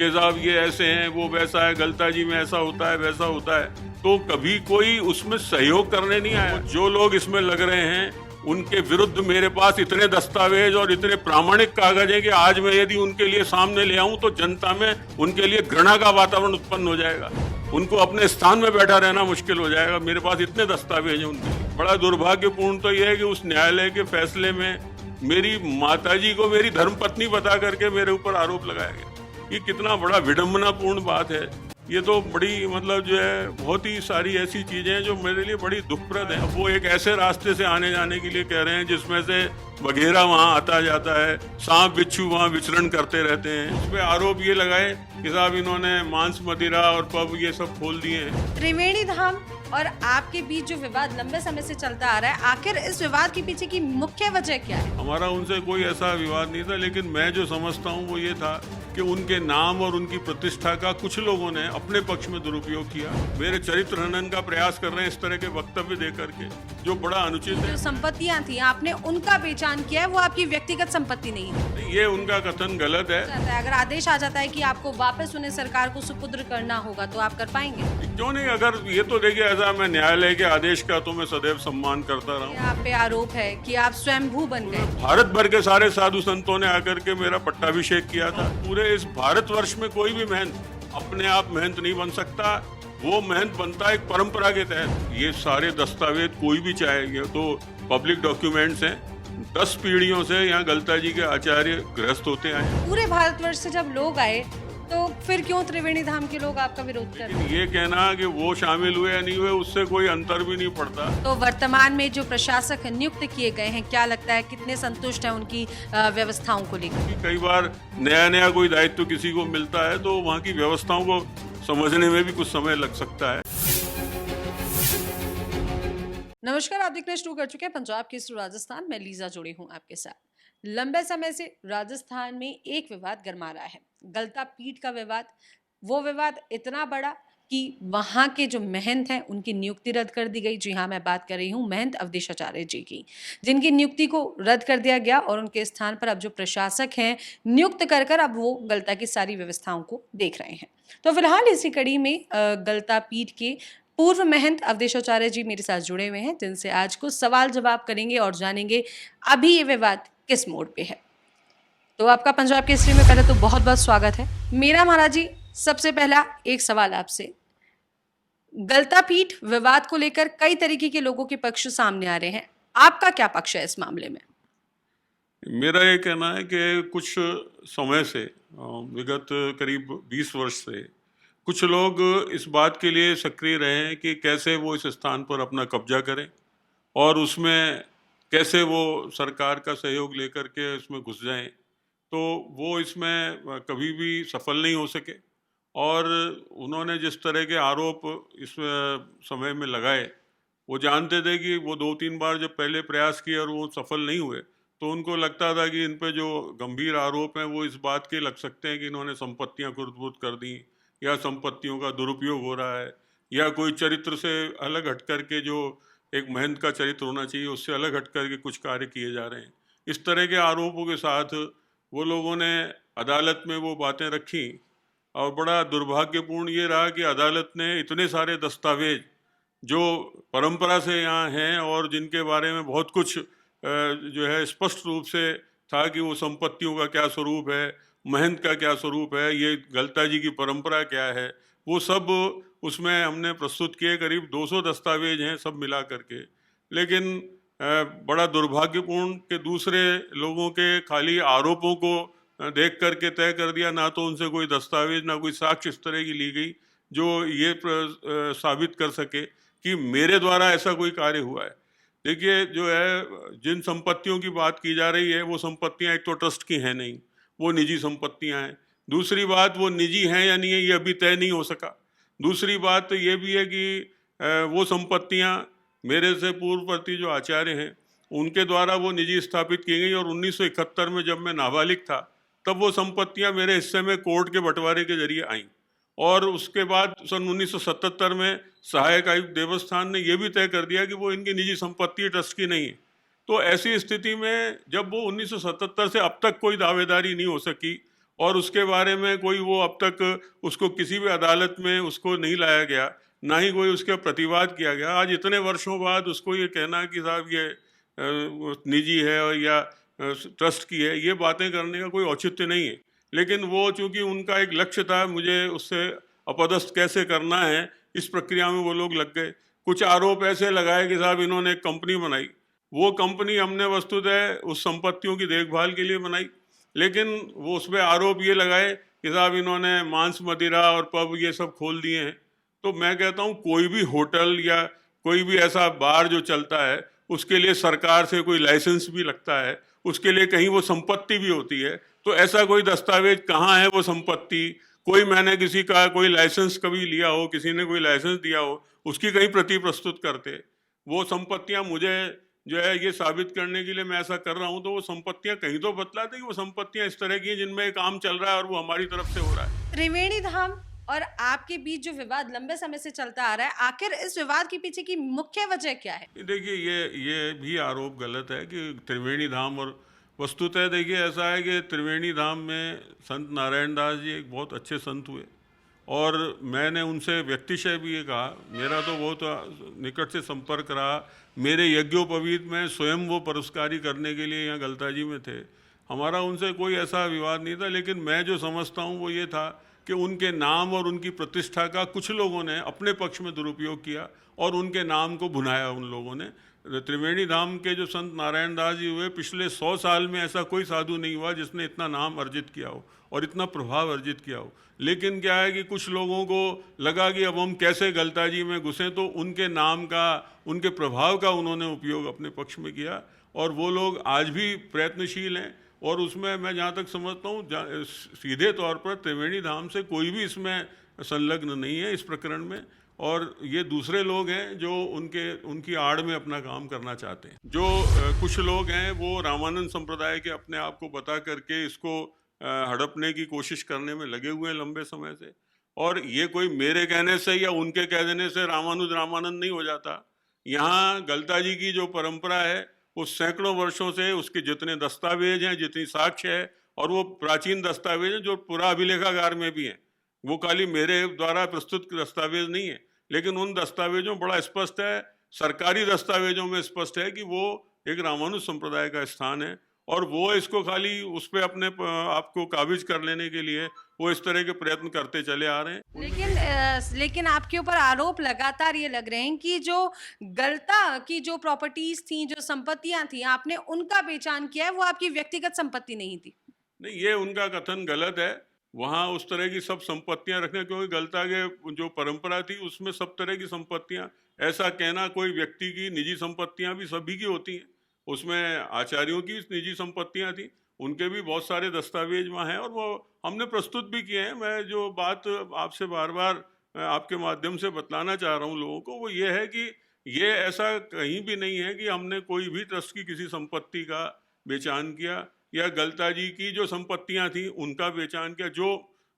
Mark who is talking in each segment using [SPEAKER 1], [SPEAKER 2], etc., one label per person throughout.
[SPEAKER 1] कि साहब ये ऐसे हैं, वो वैसा है, गलता जी में ऐसा होता है, वैसा होता है, तो कभी कोई उसमें सहयोग करने नहीं आया। जो लोग इसमें लग रहे हैं उनके विरुद्ध मेरे पास इतने दस्तावेज और इतने प्रामाणिक कागज हैं कि आज मैं यदि उनके लिए सामने ले आऊं तो जनता में उनके लिए घृणा का वातावरण उत्पन्न हो जाएगा, उनको अपने स्थान में बैठा रहना मुश्किल हो जाएगा। मेरे पास इतने दस्तावेज हैं उनके लिए। बड़ा दुर्भाग्यपूर्ण तो यह है कि उस न्यायालय के फैसले में मेरी माताजी को मेरी धर्मपत्नी बता करके मेरे ऊपर आरोप लगाया गया। ये कितना बड़ा विडंबनापूर्ण बात है। ये तो बड़ी मतलब जो है बहुत ही सारी ऐसी चीजें हैं जो मेरे लिए बड़ी दुखप्रद हैं। वो एक ऐसे रास्ते से आने जाने के लिए कह रहे हैं जिसमें से बघेरा वहाँ आता जाता है, सांप बिच्छू वहाँ विचरण करते रहते हैं। इस पे आरोप ये लगाए कि साहब इन्होंने मांस मदिरा और पब ये सब खोल दिए हैं।
[SPEAKER 2] त्रिवेणी धाम और आपके बीच जो विवाद लंबे समय से चलता आ रहा है, आखिर इस विवाद के पीछे की मुख्य वजह क्या है?
[SPEAKER 1] हमारा उनसे कोई ऐसा विवाद नहीं था, लेकिन मैं जो समझता हूँ वो ये था कि उनके नाम और उनकी प्रतिष्ठा का कुछ लोगों ने अपने पक्ष में दुरुपयोग किया। मेरे चरित्र हनन का प्रयास कर रहे हैं इस तरह के वक्तव्य दे करके, जो बड़ा अनुचित है।
[SPEAKER 2] जो संपत्तियां थी आपने उनका पहचान किया है, वो आपकी व्यक्तिगत संपत्ति नहीं है।
[SPEAKER 1] ये उनका कथन गलत है।
[SPEAKER 2] अगर आदेश आ जाता है कि आपको वापस उन्हें सरकार को सुपुत्र करना होगा तो आप कर पाएंगे?
[SPEAKER 1] क्यों नहीं। अगर ये तो देखिए, ऐसा मैं न्यायालय के आदेश का तो मैं सदैव सम्मान करता रहा हूँ।
[SPEAKER 2] आप पे आरोप है कि आप स्वयंभू बन गए।
[SPEAKER 1] भारत भर के सारे साधु संतों ने आकर के मेरा पट्टाभिषेक किया था। पूरे इस भारतवर्ष में कोई भी महंत अपने आप महंत नहीं बन सकता, वो महंत बनता है एक परंपरा के तहत। ये सारे दस्तावेज कोई भी चाहे, ये तो पब्लिक डॉक्यूमेंट्स हैं। 10 पीढ़ियों से यहाँ गलता जी के आचार्य गृहस्थ होते आए।
[SPEAKER 2] पूरे भारतवर्ष से जब लोग आए तो फिर क्यों त्रिवेणी धाम के लोग आपका विरोध कर रहे हैं?
[SPEAKER 1] ये कहना कि वो शामिल हुए या नहीं हुए उससे कोई अंतर भी नहीं पड़ता।
[SPEAKER 2] तो वर्तमान में जो प्रशासक नियुक्त किए गए हैं, क्या लगता है कितने संतुष्ट हैं उनकी व्यवस्थाओं को लेकर?
[SPEAKER 1] कई बार नया कोई दायित्व किसी को मिलता है तो वहाँ की व्यवस्थाओं को समझने में भी कुछ समय लग सकता है।
[SPEAKER 2] नमस्कार, आप देखना शुरू कर चुके हैं पंजाब केसरी राजस्थान। मैं लीजा जुड़ी हूँ आपके साथ। लंबे समय से राजस्थान में एक विवाद गरमा रहा है, गलता पीठ का विवाद। वो विवाद इतना बड़ा कि वहाँ के जो महंत हैं उनकी नियुक्ति रद्द कर दी गई। जी हाँ, मैं बात कर रही हूँ महंत अवधेशाचार्य जी की, जिनकी नियुक्ति को रद्द कर दिया गया और उनके स्थान पर अब जो प्रशासक हैं नियुक्त कर अब वो गलता की सारी व्यवस्थाओं को देख रहे हैं। तो फिलहाल इसी कड़ी में गलता पीठ के पूर्व महंत अवधेशाचार्य जी मेरे साथ जुड़े हुए हैं, जिनसे आज कुछ सवाल जवाब करेंगे और जानेंगे अभी ये विवाद किस मोड़ पे है। तो आपका पंजाब केसरी में पहले तो बहुत बहुत स्वागत है। मेरा महाराज जी, सबसे पहला एक सवाल आपसे। गलता पीठ विवाद को लेकर कई तरीके के लोगों के पक्ष सामने आ रहे हैं, आपका क्या पक्ष है इस मामले में?
[SPEAKER 1] मेरा ये कहना है कि कुछ समय से, विगत करीब 20 वर्ष से कुछ लोग इस बात के लिए सक्रिय रहे हैं कि कैसे वो इस स्थान पर अपना कब्जा करें और उसमें कैसे वो सरकार का सहयोग लेकर के उसमें घुस जाएं। तो वो इसमें कभी भी सफल नहीं हो सके और उन्होंने जिस तरह के आरोप इस समय में लगाए, वो जानते थे कि वो 2-3 बार जब पहले प्रयास किए और वो सफल नहीं हुए तो उनको लगता था कि इन पे जो गंभीर आरोप हैं वो इस बात के लग सकते हैं कि इन्होंने संपत्तियां खुर्द-बुर्द कर दी या संपत्तियों का दुरुपयोग हो रहा है या कोई चरित्र से अलग हट कर के, जो एक महंत का चरित्र होना चाहिए उससे अलग हट कर के कुछ कार्य किए जा रहे हैं। इस तरह के आरोपों के साथ वो लोगों ने अदालत में वो बातें रखी और बड़ा दुर्भाग्यपूर्ण ये रहा कि अदालत ने इतने सारे दस्तावेज जो परंपरा से यहाँ हैं और जिनके बारे में बहुत कुछ जो है स्पष्ट रूप से था कि वो संपत्तियों का क्या स्वरूप है, महंत का क्या स्वरूप है, ये गलता जी की परंपरा क्या है, वो सब उसमें हमने प्रस्तुत किए। करीब 200 दस्तावेज हैं सब मिला करके। लेकिन बड़ा दुर्भाग्यपूर्ण कि दूसरे लोगों के खाली आरोपों को देख करके तय कर दिया, ना तो उनसे कोई दस्तावेज ना कोई साक्ष्य इस तरह की ली गई जो ये साबित कर सके कि मेरे द्वारा ऐसा कोई कार्य हुआ है। देखिए, जो है जिन संपत्तियों की बात की जा रही है वो संपत्तियां एक तो ट्रस्ट की हैं नहीं, वो निजी संपत्तियां हैं। दूसरी बात, वो निजी हैं या नहीं है ये अभी तय नहीं हो सका। दूसरी बात तो ये भी है कि वो संपत्तियां मेरे से पूर्ववर्ती जो आचार्य हैं उनके द्वारा वो निजी स्थापित की गई और 1971 में जब मैं नाबालिग था तब वो संपत्तियां मेरे हिस्से में कोर्ट के बंटवारे के जरिए आईं और उसके बाद सन 1977 में सहायक आयुक्त देवस्थान ने यह भी तय कर दिया कि वो इनकी निजी संपत्ति ट्रस्ट की नहीं है। तो ऐसी स्थिति में जब वो 1977 से अब तक कोई दावेदारी नहीं हो सकी और उसके बारे में कोई वो अब तक उसको किसी भी अदालत में उसको नहीं लाया गया, ना ही कोई उसका प्रतिवाद किया गया। आज इतने वर्षों बाद उसको ये कहना कि साहब ये वो निजी है और या ट्रस्ट की है, ये बातें करने का कोई औचित्य नहीं है। लेकिन वो चूंकि उनका एक लक्ष्य था, मुझे उससे अपदस्थ कैसे करना है, इस प्रक्रिया में वो लोग लग गए। कुछ आरोप ऐसे लगाए कि साहब इन्होंने एक कंपनी बनाई, वो कंपनी हमने वस्तुतः उस संपत्तियों की देखभाल के लिए बनाई, लेकिन वो उसमें आरोप ये लगाए कि साहब इन्होंने मांस मदिरा और पब ये सब खोल दिए हैं। तो मैं कहता हूँ कोई भी होटल या कोई भी ऐसा बार जो चलता है, उसके लिए सरकार से कोई लाइसेंस भी लगता है, उसके लिए कहीं वो संपत्ति भी होती है। तो ऐसा कोई दस्तावेज कहाँ है वो संपत्ति, कोई मैंने किसी का कोई लाइसेंस कभी लिया हो, किसी ने कोई लाइसेंस दिया हो, उसकी कहीं प्रति प्रस्तुत करते। वो संपत्तियां मुझे जो है ये साबित करने के लिए मैं ऐसा कर रहा हूं, तो वो संपत्तियां कहीं तो बतलाते कि वो संपत्तियां इस तरह की हैं जिनमें ये काम चल रहा है और वो हमारी तरफ से हो रहा है।
[SPEAKER 2] त्रिवेणी धाम और आपके बीच जो विवाद लंबे समय से चलता आ रहा है, आखिर इस विवाद के पीछे की मुख्य वजह क्या है?
[SPEAKER 1] देखिए ये भी आरोप गलत है कि त्रिवेणी धाम, और वस्तुतः देखिए ऐसा है कि त्रिवेणी धाम में संत नारायण दास जी एक बहुत अच्छे संत हुए, और मैंने उनसे व्यक्तिशय भी ये कहा, मेरा तो बहुत निकट से संपर्क रहा। मेरे यज्ञोपवीत में स्वयं वो पुरस्कारी करने के लिए यहाँ गलता जी में थे, हमारा उनसे कोई ऐसा विवाद नहीं था। लेकिन मैं जो समझता हूँ वो ये था कि उनके नाम और उनकी प्रतिष्ठा का कुछ लोगों ने अपने पक्ष में दुरुपयोग किया और उनके नाम को भुनाया उन लोगों ने। त्रिवेणी धाम के जो संत नारायण दास जी हुए, पिछले 100 साल में ऐसा कोई साधु नहीं हुआ जिसने इतना नाम अर्जित किया हो और इतना प्रभाव अर्जित किया हो। लेकिन क्या है कि कुछ लोगों को लगा कि अब हम कैसे गलता जी में घुसें, तो उनके नाम का, उनके प्रभाव का उन्होंने उपयोग अपने पक्ष में किया, और वो लोग आज भी प्रयत्नशील हैं। और उसमें मैं जहाँ तक समझता हूँ, सीधे तौर पर त्रिवेणी धाम से कोई भी इसमें संलग्न नहीं है इस प्रकरण में, और ये दूसरे लोग हैं जो उनकी आड़ में अपना काम करना चाहते हैं। जो कुछ लोग हैं वो रामानंद संप्रदाय के अपने आप को बता करके इसको हड़पने की कोशिश करने में लगे हुए हैं लंबे समय से। और ये कोई मेरे कहने से या उनके कह देने से रामानंद नहीं हो जाता। यहाँ गलता जी की जो परंपरा है वो सैकड़ों वर्षों से, उसके जितने दस्तावेज हैं, जितनी साक्ष्य है, और वो प्राचीन दस्तावेज हैं जो पुरा अभिलेखागार में भी हैं, वो खाली मेरे द्वारा प्रस्तुत दस्तावेज नहीं है। लेकिन उन दस्तावेजों बड़ा स्पष्ट है, सरकारी दस्तावेजों में स्पष्ट है कि वो एक रामानुज संप्रदाय का स्थान है, और वो इसको खाली उस पर अपने आपको काबिज कर लेने के लिए वो इस तरह के प्रयत्न करते चले आ रहे हैं।
[SPEAKER 2] लेकिन आपके ऊपर आरोप लगातार ये लग रहे हैं कि जो गलता की जो प्रॉपर्टीज थी, जो संपत्तियां थी, आपने उनका पहचान किया है, वो आपकी व्यक्तिगत संपत्ति नहीं थी।
[SPEAKER 1] नहीं, ये उनका कथन गलत है। वहाँ उस तरह की सब संपत्तियां रखने, क्योंकि गलता के जो परंपरा थी उसमें सब तरह की संपत्तियां, ऐसा कहना कोई व्यक्ति की निजी संपत्तियां भी सभी की होती हैं, उसमें आचार्यों की निजी संपत्तियां थी, उनके भी बहुत सारे दस्तावेज वहाँ हैं, और वो हमने प्रस्तुत भी किए हैं। मैं जो बात आपसे बार बार आपके माध्यम से बतलाना चाह रहा हूँ लोगों को, वो ये है कि ये ऐसा कहीं भी नहीं है कि हमने कोई भी ट्रस्ट की किसी संपत्ति का बेचान किया, या गलता जी की जो संपत्तियां थी उनका बेचान किया। जो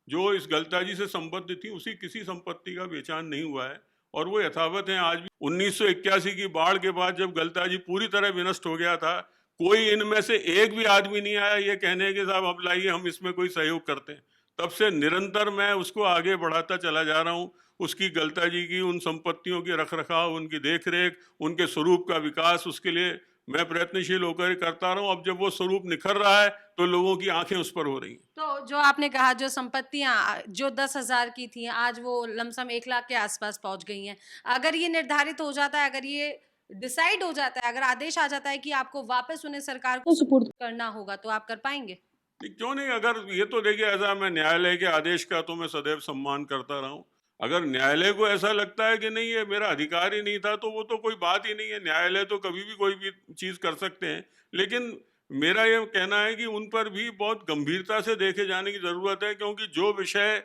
[SPEAKER 1] जो इस गलता जी से संबद्ध थी उसी किसी संपत्ति का बेचान नहीं हुआ है, और वो यथावत है आज भी। 1981 की बाढ़ के बाद जब गलता जी पूरी तरह विनष्ट हो गया था, कोई इनमें से एक भी आदमी नहीं आया ये कहने के साहब अब लाइए हम इसमें कोई सहयोग करते हैं। तब से निरंतर मैं उसको आगे बढ़ाता चला जा रहा हूँ। उसकी गलता जी की उन संपत्तियों की रख रखाव, उनकी देख रेख, उनके स्वरूप का विकास, उसके लिए मैं प्रयत्नशील होकर करता रहा हूँ। अब जब वो स्वरूप निखर रहा है तो लोगों की आंखें उस पर हो रही हैं।
[SPEAKER 2] तो जो आपने कहा, जो संपत्तियां जो 10,000 की थी, आज वो लमसम 1 लाख के आसपास पहुंच गई हैं। अगर ये निर्धारित हो जाता है, अगर ये डिसाइड हो जाता है, अगर आदेश आ जाता है कि आपको वापस उन्हें सरकार को सुपुर्द करना होगा, तो आप कर पाएंगे?
[SPEAKER 1] क्यों नहीं। अगर ये तो देखिए, ऐसा मैं न्यायालय के आदेश का तो मैं सदैव सम्मान करता रहा हूँ। अगर न्यायालय को ऐसा लगता है कि नहीं ये मेरा अधिकार ही नहीं था, तो वो तो कोई बात ही नहीं है। न्यायालय तो कभी भी कोई भी चीज़ कर सकते हैं। लेकिन मेरा ये कहना है कि उन पर भी बहुत गंभीरता से देखे जाने की ज़रूरत है, क्योंकि जो विषय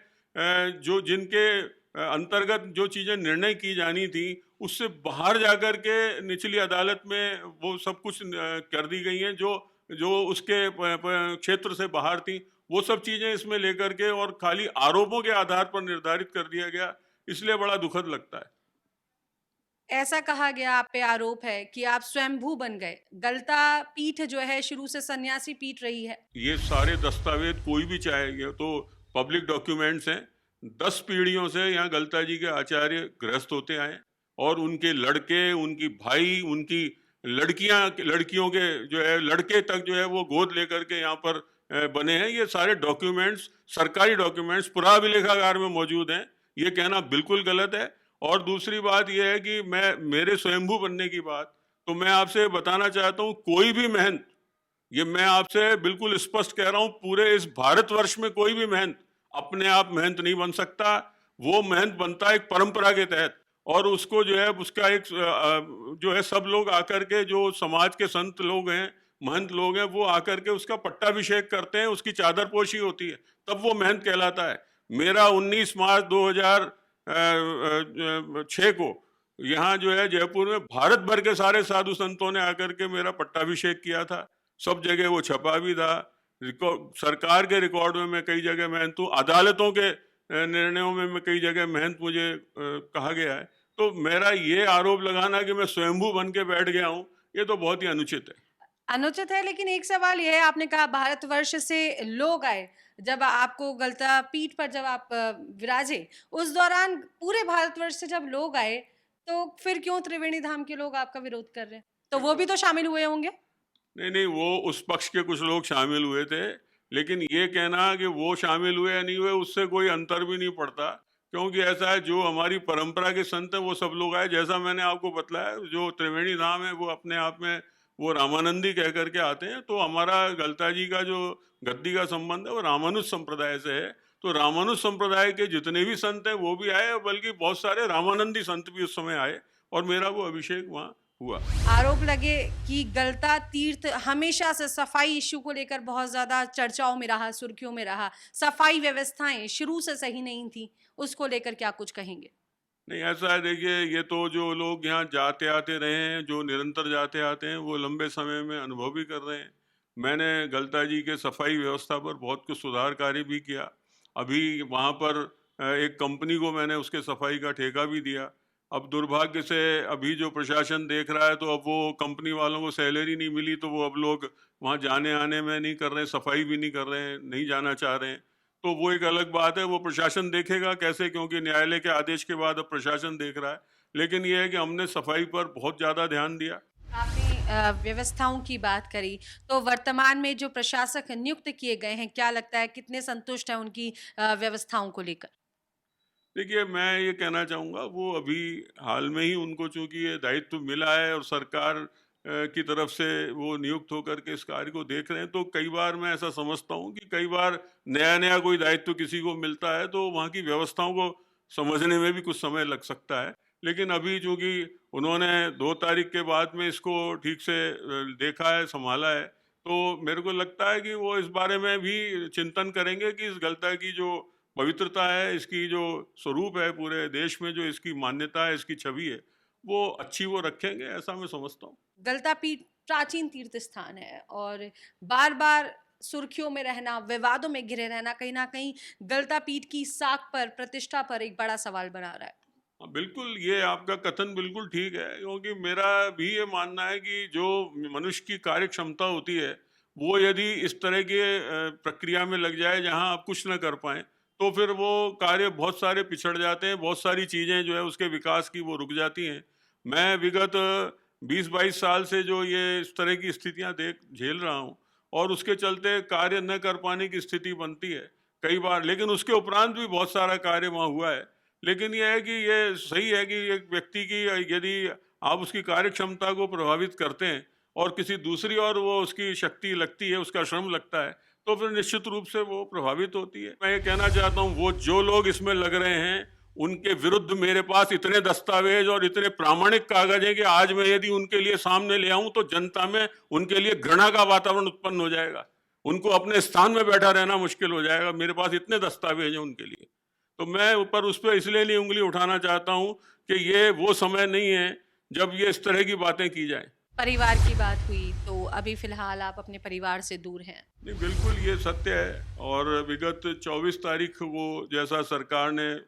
[SPEAKER 1] जो जिनके अंतर्गत जो चीज़ें निर्णय की जानी थी, उससे बाहर जाकर के निचली अदालत में वो सब कुछ कर दी गई हैं, जो जो उसके क्षेत्र से बाहर थी, वो सब चीज़ें इसमें लेकर के और खाली आरोपों के आधार पर निर्धारित कर दिया गया। इसलिए बड़ा दुखद लगता है।
[SPEAKER 2] ऐसा कहा गया, आप पे आरोप है कि आप स्वयंभू बन गए। गलता पीठ जो है शुरू से सन्यासी पीठ रही है।
[SPEAKER 1] ये सारे दस्तावेज कोई भी चाहे, ये तो पब्लिक डॉक्यूमेंट्स हैं। 10 पीढ़ियों से यहाँ गलता जी के आचार्य गृहस्थ होते आए और उनके लड़के, उनकी भाई, उनकी लड़कियों के जो है लड़के तक जो है वो गोद लेकर के यहाँ पर बने हैं। ये सारे डॉक्यूमेंट्स, सरकारी डॉक्यूमेंट्स पुराभिलेखागार में मौजूद हैं। ये कहना बिल्कुल गलत है। और दूसरी बात ये है कि मेरे स्वयंभू बनने की बात, तो मैं आपसे बताना चाहता हूँ, कोई भी महंत, ये मैं आपसे बिल्कुल स्पष्ट कह रहा हूं, पूरे इस भारतवर्ष में कोई भी महंत अपने आप महंत नहीं बन सकता। वो महंत बनता है एक परंपरा के तहत, और उसको जो है उसका एक जो है सब लोग आकर के, जो समाज के संत लोग हैं, महंत लोग हैं, वो आकर के उसका पट्टाभिषेक करते हैं, उसकी चादरपोशी होती है, तब वो महंत कहलाता है। मेरा 19 मार्च 2006 को यहाँ जो है जयपुर में भारत भर के सारे साधु संतों ने आकर के मेरा पट्टाभिषेक किया था। सब जगह वो छपा भी था, सरकार के रिकॉर्ड में मैं कई जगह महंत हूँ, अदालतों के निर्णयों में मैं कई जगह महंत मुझे कहा गया है। तो मेरा ये आरोप लगाना कि मैं स्वयंभू बन के बैठ गया हूँ, ये तो बहुत ही अनुचित है।
[SPEAKER 2] अनुचित है, लेकिन एक सवाल ये है, आपने कहा भारतवर्ष से लोग आए, जब आपको गलता पीठ पर जब आप विराजे, उस दौरान पूरे भारतवर्ष से जब लोग आए, तो फिर क्यों त्रिवेणी धाम के लोग आपका विरोध कर रहे हैं? तो वो भी तो शामिल हुए होंगे?
[SPEAKER 1] नहीं नहीं, वो उस पक्ष के कुछ लोग शामिल हुए थे, लेकिन ये कहना कि वो शामिल हुए या नहीं हुए, उससे कोई अंतर भी नहीं पड़ता। क्योंकि ऐसा है, जो हमारी परंपरा के संत हैं वो सब लोग आए। जैसा मैंने आपको बतलाया, जो त्रिवेणी धाम है वो अपने आप में वो रामानंदी कह करके आते हैं। तो हमारा गलता जी का जो गद्दी का संबंध है वो रामानुज संप्रदाय से है। तो रामानुज संप्रदाय के जितने भी संत हैं वो भी आए, बल्कि बहुत सारे रामानंदी संत भी उस समय आए, और मेरा वो अभिषेक वहाँ हुआ।
[SPEAKER 2] आरोप लगे कि गलता तीर्थ हमेशा से सफाई इश्यू को लेकर बहुत ज्यादा चर्चाओं में रहा, सुर्खियों में रहा। सफाई व्यवस्थाएं शुरू से सही नहीं थी, उसको लेकर क्या कुछ कहेंगे?
[SPEAKER 1] नहीं, ऐसा है, देखिए, ये तो जो लोग यहाँ जाते आते रहे हैं, जो निरंतर जाते आते हैं, वो लंबे समय में अनुभव भी कर रहे हैं। मैंने गलता जी के सफाई व्यवस्था पर बहुत कुछ सुधार कार्य भी किया। अभी वहाँ पर एक कंपनी को मैंने उसके सफाई का ठेका भी दिया। अब दुर्भाग्य से अभी जो प्रशासन देख रहा है, तो अब वो कंपनी वालों को सैलरी नहीं मिली, तो वो अब लोग वहाँ जाने आने में नहीं कर रहे हैं, सफाई भी नहीं कर रहे हैं, नहीं जाना चाह रहे हैं। तो वो एक अलग बात है, वो प्रशासन देखेगा कैसे, क्योंकि न्यायालय के आदेश के बाद अब प्रशासन देख रहा है। लेकिन ये है कि हमने सफाई पर बहुत ज़्यादा ध्यान दिया।
[SPEAKER 2] आपने व्यवस्थाओं की बात करी, तो वर्तमान में जो प्रशासक नियुक्त किए गए हैं, क्या लगता है कितने संतुष्ट हैं उनकी व्यवस्थाओं को लेकर?
[SPEAKER 1] देखिए, मैं ये कहना चाहूँगा, वो अभी हाल में ही उनको चूँकि ये दायित्व मिला है और सरकार की तरफ से वो नियुक्त होकर के इस कार्य को देख रहे हैं, तो कई बार मैं ऐसा समझता हूँ कि कई बार नया-नया कोई दायित्व किसी को मिलता है, तो वहाँ की व्यवस्थाओं को समझने में भी कुछ समय लग सकता है। लेकिन अभी चूँकि उन्होंने 2 तारीख के बाद में इसको ठीक से देखा है, सँभाला है, तो मेरे को लगता है कि वो इस बारे में भी चिंतन करेंगे कि इस गलता की जो पवित्रता है, इसकी जो स्वरूप है, पूरे देश में जो इसकी मान्यता है, इसकी छवि है, वो अच्छी वो रखेंगे, ऐसा मैं समझता हूँ।
[SPEAKER 2] गलता पीठ प्राचीन तीर्थ स्थान है और बार-बार सुर्खियों में रहना, विवादों में घिरे रहना, कहीं न कहीं गलता पीठ की साख पर, प्रतिष्ठा पर एक बड़ा सवाल बना रहा है।
[SPEAKER 1] हाँ, बिल्कुल, ये आपका कथन बिल्कुल ठीक है, क्योंकि मेरा भी ये मानना है कि जो मनुष्य की कार्य क्षमता होती है, वो यदि इस तरह के प्रक्रिया में लग जाए जहाँ आप कुछ न कर पाएँ, तो फिर वो कार्य बहुत सारे पिछड़ जाते हैं, बहुत सारी चीज़ें जो है उसके विकास की वो रुक जाती हैं। मैं विगत 20-22 साल से जो ये इस तरह की स्थितियाँ झेल रहा हूँ, और उसके चलते कार्य न कर पाने की स्थिति बनती है कई बार, लेकिन उसके उपरांत भी बहुत सारा कार्य वहाँ हुआ है। लेकिन ये है कि ये सही है कि एक व्यक्ति की यदि आप उसकी कार्य क्षमता को प्रभावित करते हैं और किसी दूसरी और वो उसकी शक्ति लगती है, उसका श्रम लगता है, तो फिर निश्चित रूप से वो प्रभावित होती है। मैं ये कहना चाहता हूँ, वो जो लोग इसमें लग रहे हैं, उनके विरुद्ध मेरे पास इतने दस्तावेज और इतने प्रामाणिक कागज हैं कि आज मैं यदि उनके लिए सामने ले आऊं, तो जनता में उनके लिए घृणा का वातावरण उत्पन्न हो जाएगा। उनको अपने स्थान में बैठा रहना मुश्किल हो जाएगा। मेरे पास इतने दस्तावेज हैं उनके लिए। तो मैं ऊपर उस पर इसलिए नहीं उंगली उठाना चाहता हूं कि ये वो समय नहीं है जब ये इस तरह की बातें की जाएं।
[SPEAKER 2] परिवार की बात हुई, तो अभी फ़िलहाल आप अपने परिवार से दूर हैं।
[SPEAKER 1] नहीं, बिल्कुल ये सत्य है। और विगत 24 तारीख वो जैसा सरकार ने,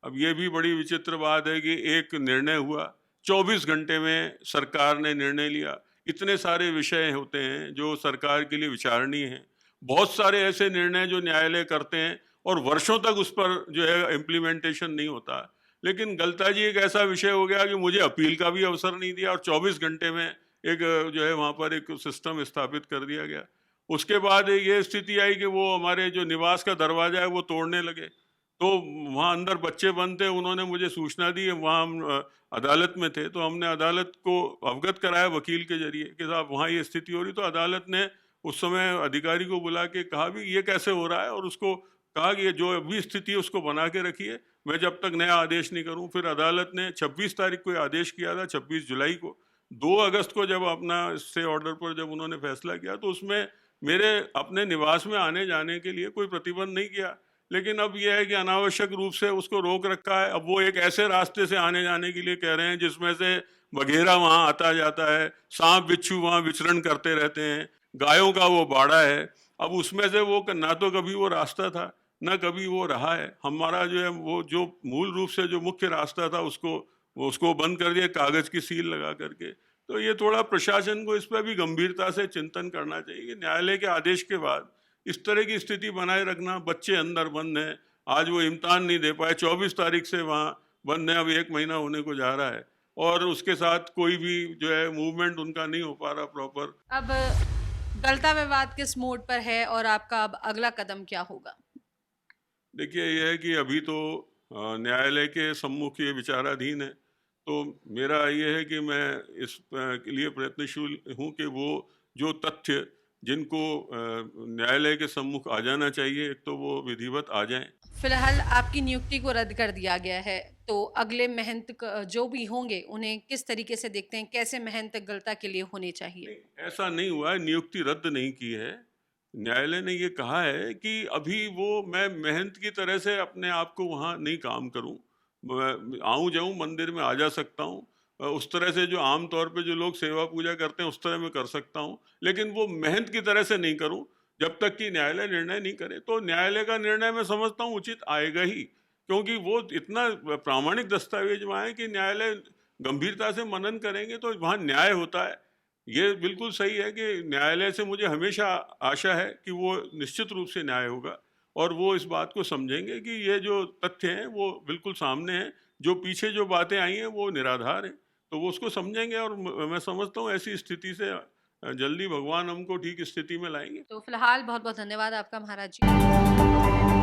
[SPEAKER 1] अब ये भी बड़ी विचित्र बात है कि एक निर्णय हुआ 24 घंटे में सरकार ने निर्णय लिया। इतने सारे विषय होते हैं जो सरकार के लिए विचारणीय हैं। बहुत सारे ऐसे निर्णय जो न्यायालय करते हैं और वर्षों तक उस पर जो है इम्प्लीमेंटेशन नहीं होता। लेकिन गलताजी एक ऐसा विषय हो गया कि मुझे अपील का भी अवसर नहीं दिया और 24 घंटे में एक जो है वहाँ पर एक सिस्टम स्थापित कर दिया गया। उसके बाद ये स्थिति आई कि वो हमारे जो निवास का दरवाजा है वो तोड़ने लगे। तो वहाँ अंदर बच्चे बंद थे, उन्होंने मुझे सूचना दी, वहाँ हम अदालत में थे, तो हमने अदालत को अवगत कराया वकील के जरिए कि साहब वहाँ ये स्थिति हो रही। तो अदालत ने उस समय अधिकारी को बुला के कहा भी ये कैसे हो रहा है, और उसको कहा कि ये जो अभी स्थिति है उसको बना के रखिए, मैं जब तक नया आदेश नहीं करूँ। फिर अदालत ने 26 तारीख को ये आदेश किया था, 26 जुलाई को। 2 अगस्त को जब अपना स्टे ऑर्डर पर जब उन्होंने फैसला किया तो उसमें मेरे अपने निवास में आने जाने के लिए कोई प्रतिबंध नहीं किया। लेकिन अब यह है कि अनावश्यक रूप से उसको रोक रखा है। अब वो एक ऐसे रास्ते से आने जाने के लिए कह रहे हैं जिसमें से बघेरा वहाँ आता जाता है, सांप बिच्छू वहाँ विचरण करते रहते हैं, गायों का वो बाड़ा है। अब उसमें से वो ना तो कभी वो रास्ता था, ना कभी वो रहा है। हमारा जो है वो जो मूल रूप से जो मुख्य रास्ता था उसको बंद कर दिया कागज की सील लगा करके। तो ये थोड़ा प्रशासन को इस पर भी गंभीरता से चिंतन करना चाहिए। न्यायालय के आदेश के बाद इस तरह की स्थिति बनाए रखना, बच्चे अंदर बंद हैं, आज वो इम्तिहान नहीं दे पाए, 24 तारीख से वहाँ बंद है, अब 1 महीना होने को जा रहा है और उसके साथ कोई भी जो है मूवमेंट उनका नहीं हो पा रहा प्रॉपर।
[SPEAKER 2] अब गलता विवाद किस मोड पर है और आपका अब अगला कदम क्या होगा?
[SPEAKER 1] देखिए ये है कि अभी तो न्यायालय के सम्मुख ये विचाराधीन है, तो मेरा ये है कि मैं इस के लिए प्रयत्नशील हूँ कि वो जो तथ्य जिनको न्यायालय के सम्मुख आ जाना चाहिए, एक तो वो विधिवत आ जाएं।
[SPEAKER 2] फिलहाल आपकी नियुक्ति को रद्द कर दिया गया है, तो अगले महंत जो भी होंगे उन्हें किस तरीके से देखते हैं? कैसे महंत गलता के लिए होने चाहिए?
[SPEAKER 1] नहीं, ऐसा नहीं हुआ है, नियुक्ति रद्द नहीं की है। न्यायालय ने ये कहा है कि अभी वो मैं महंत की तरह से अपने आप को वहाँ नहीं काम करूँ, आऊँ जाऊँ मंदिर में आ जा सकता हूँ, उस तरह से जो आम तौर पे जो लोग सेवा पूजा करते हैं उस तरह मैं कर सकता हूँ, लेकिन वो महंत की तरह से नहीं करूँ जब तक कि न्यायालय निर्णय नहीं करे। तो न्यायालय का निर्णय मैं समझता हूँ उचित आएगा ही, क्योंकि वो इतना प्रामाणिक दस्तावेज वहाँ है कि न्यायालय गंभीरता से मनन करेंगे तो वहाँ न्याय होता है। ये बिल्कुल सही है कि न्यायालय से मुझे हमेशा आशा है कि वो निश्चित रूप से न्याय होगा और वो इस बात को समझेंगे कि ये जो तथ्य हैं वो बिल्कुल सामने हैं, जो पीछे जो बातें आई हैं वो निराधार हैं, तो वो उसको समझेंगे और मैं समझता हूँ ऐसी स्थिति से जल्दी भगवान हमको ठीक स्थिति में लाएंगे।
[SPEAKER 2] तो फिलहाल बहुत बहुत धन्यवाद आपका महाराज जी।